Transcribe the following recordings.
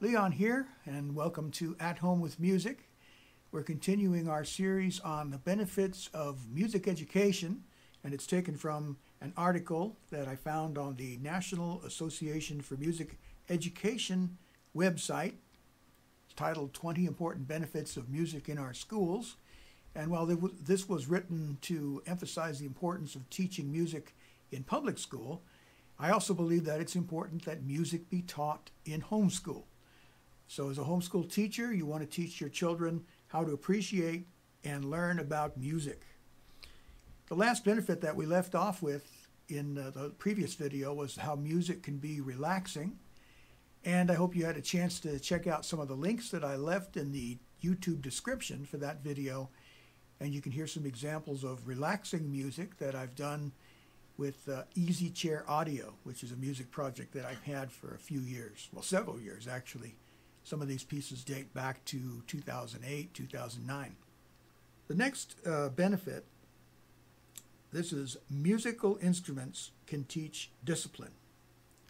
Leon here, and welcome to At Home with Music. We're continuing our series on the benefits of music education, and it's taken from an article that I found on the National Association for Music Education website. It's titled 20 Important Benefits of Music in Our Schools. And while this was written to emphasize the importance of teaching music in public school, I also believe that it's important that music be taught in homeschool. So as a homeschool teacher, you want to teach your children how to appreciate and learn about music. The last benefit that we left off with in the previous video was how music can be relaxing. And I hope you had a chance to check out some of the links that I left in the YouTube description for that video. And you can hear some examples of relaxing music that I've done with Easy Chair Audio, which is a music project that I've had for a few years, well, several years actually. Some of these pieces date back to 2008, 2009. The next benefit, this is musical instruments can teach discipline.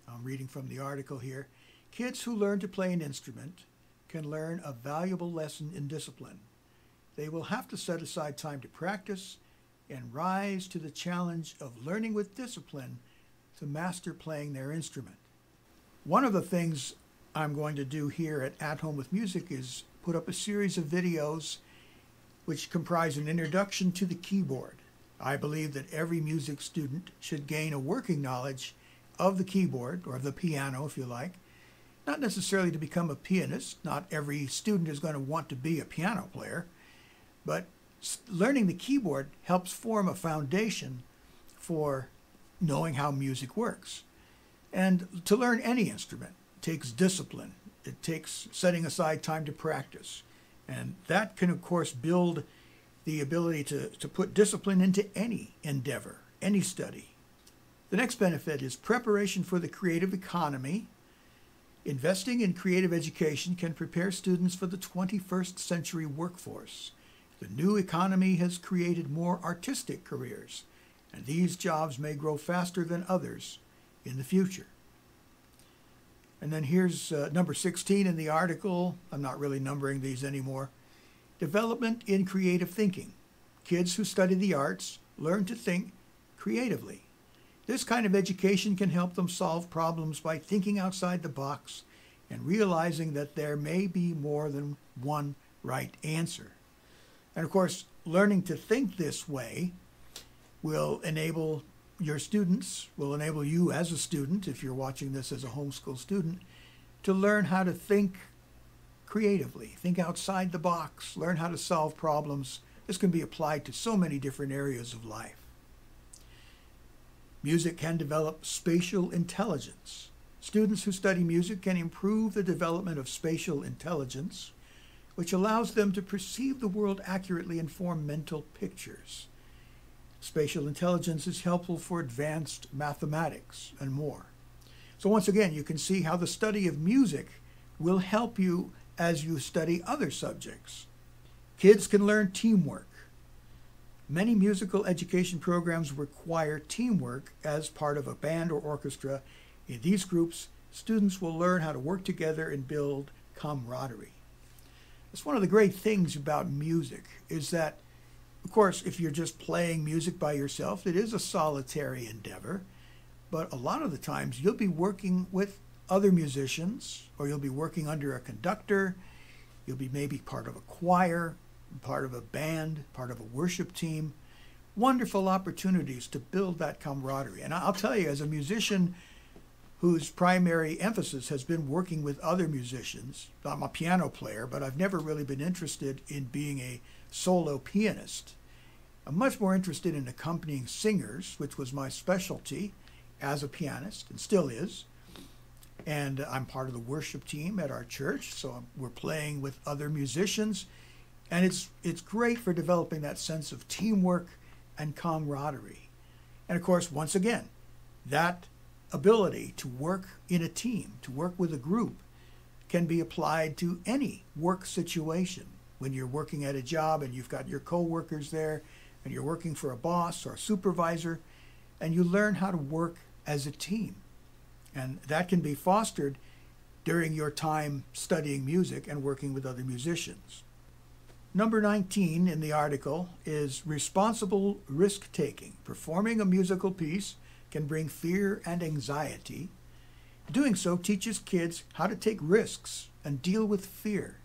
I'm reading from the article here. Kids who learn to play an instrument can learn a valuable lesson in discipline. They will have to set aside time to practice and rise to the challenge of learning with discipline to master playing their instrument. One of the things I'm going to do here at Home with Music is put up a series of videos which comprise an introduction to the keyboard. I believe that every music student should gain a working knowledge of the keyboard, or of the piano if you like. Not necessarily to become a pianist. Not every student is going to want to be a piano player. But learning the keyboard helps form a foundation for knowing how music works. And to learn any instrument takes discipline. It takes setting aside time to practice. And that can, of course, build the ability to put discipline into any endeavor, any study. The next benefit is preparation for the creative economy. Investing in creative education can prepare students for the 21st century workforce. The new economy has created more artistic careers, and these jobs may grow faster than others in the future. And then here's number 16 in the article. I'm not really numbering these anymore. Development in creative thinking. Kids who study the arts learn to think creatively. This kind of education can help them solve problems by thinking outside the box and realizing that there may be more than one right answer. And of course, learning to think this way will enable your students, will enable you as a student, if you're watching this as a homeschool student, to learn how to think creatively, think outside the box, learn how to solve problems. This can be applied to so many different areas of life. Music can develop spatial intelligence. Students who study music can improve the development of spatial intelligence, which allows them to perceive the world accurately and form mental pictures. Spatial intelligence is helpful for advanced mathematics and more. So once again, you can see how the study of music will help you as you study other subjects. Kids can learn teamwork. Many musical education programs require teamwork as part of a band or orchestra. In these groups, students will learn how to work together and build camaraderie. It's one of the great things about music is that, of course, if you're just playing music by yourself, it is a solitary endeavor. But a lot of the times you'll be working with other musicians, or you'll be working under a conductor. You'll be maybe part of a choir, part of a band, part of a worship team. Wonderful opportunities to build that camaraderie. And I'll tell you, as a musician whose primary emphasis has been working with other musicians, I'm a piano player, but I've never really been interested in being a solo pianist. I'm much more interested in accompanying singers, which was my specialty as a pianist, and still is. And I'm part of the worship team at our church, so we're playing with other musicians. And it's great for developing that sense of teamwork and camaraderie. And of course, once again, that ability to work in a team, to work with a group, can be applied to any work situation. When you're working at a job and you've got your co-workers there, and you're working for a boss or a supervisor, and you learn how to work as a team. And that can be fostered during your time studying music and working with other musicians. Number 19 in the article is responsible risk-taking. Performing a musical piece can bring fear and anxiety. Doing so teaches kids how to take risks and deal with fear,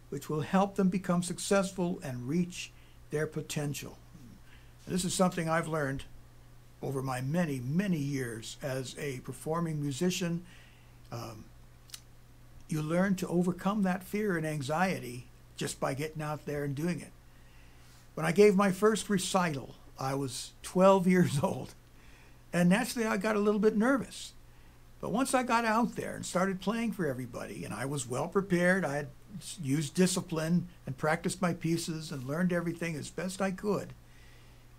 which will help them become successful and reach their potential. This is something I've learned over my many, many years as a performing musician. You learn to overcome that fear and anxiety just by getting out there and doing it. When I gave my first recital, I was 12 years old, and naturally I got a little bit nervous. But once I got out there and started playing for everybody, and I was well prepared, I had used discipline and practiced my pieces and learned everything as best I could,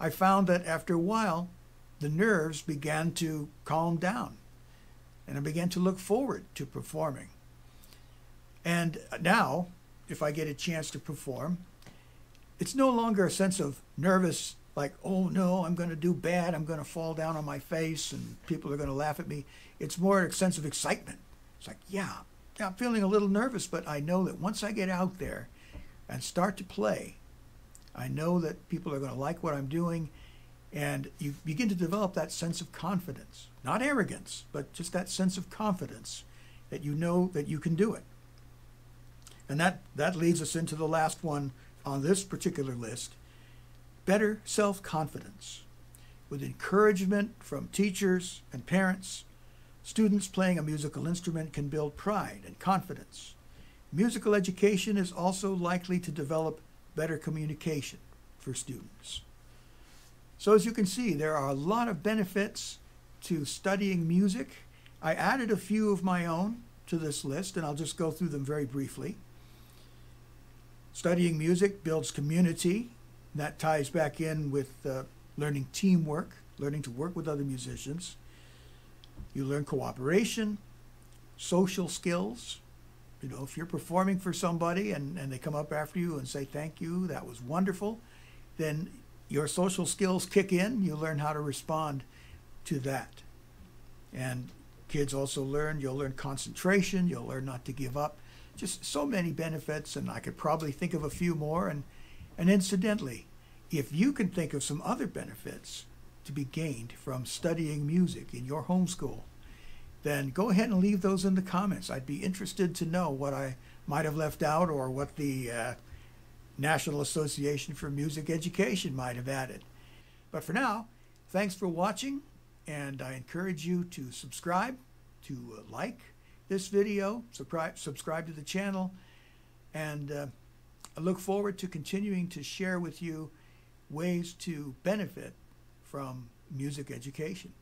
I found that after a while, the nerves began to calm down, and I began to look forward to performing. And now, if I get a chance to perform, it's no longer a sense of nervous, like, oh no, I'm going to do bad, I'm going to fall down on my face and people are going to laugh at me. It's more a sense of excitement. It's like, yeah, I'm feeling a little nervous, but I know that once I get out there and start to play, I know that people are going to like what I'm doing, and you begin to develop that sense of confidence. Not arrogance, but just that sense of confidence that you know that you can do it. And that leads us into the last one on this particular list, better self-confidence. With encouragement from teachers and parents, students playing a musical instrument can build pride and confidence. Musical education is also likely to develop better communication for students. So as you can see, there are a lot of benefits to studying music. I added a few of my own to this list, and I'll just go through them very briefly. Studying music builds community. That ties back in with learning teamwork, learning to work with other musicians. You learn cooperation, social skills. You know, if you're performing for somebody and they come up after you and say, thank you, that was wonderful, then your social skills kick in. You learn how to respond to that. And kids also you'll learn concentration, you'll learn not to give up. Just so many benefits, and I could probably think of a few more. And incidentally, if you can think of some other benefits to be gained from studying music in your homeschool, then go ahead and leave those in the comments. I'd be interested to know what I might have left out or what the National Association for Music Education might have added. But for now, thanks for watching, and I encourage you to subscribe, to like this video, subscribe to the channel, and I look forward to continuing to share with you ways to benefit from music education.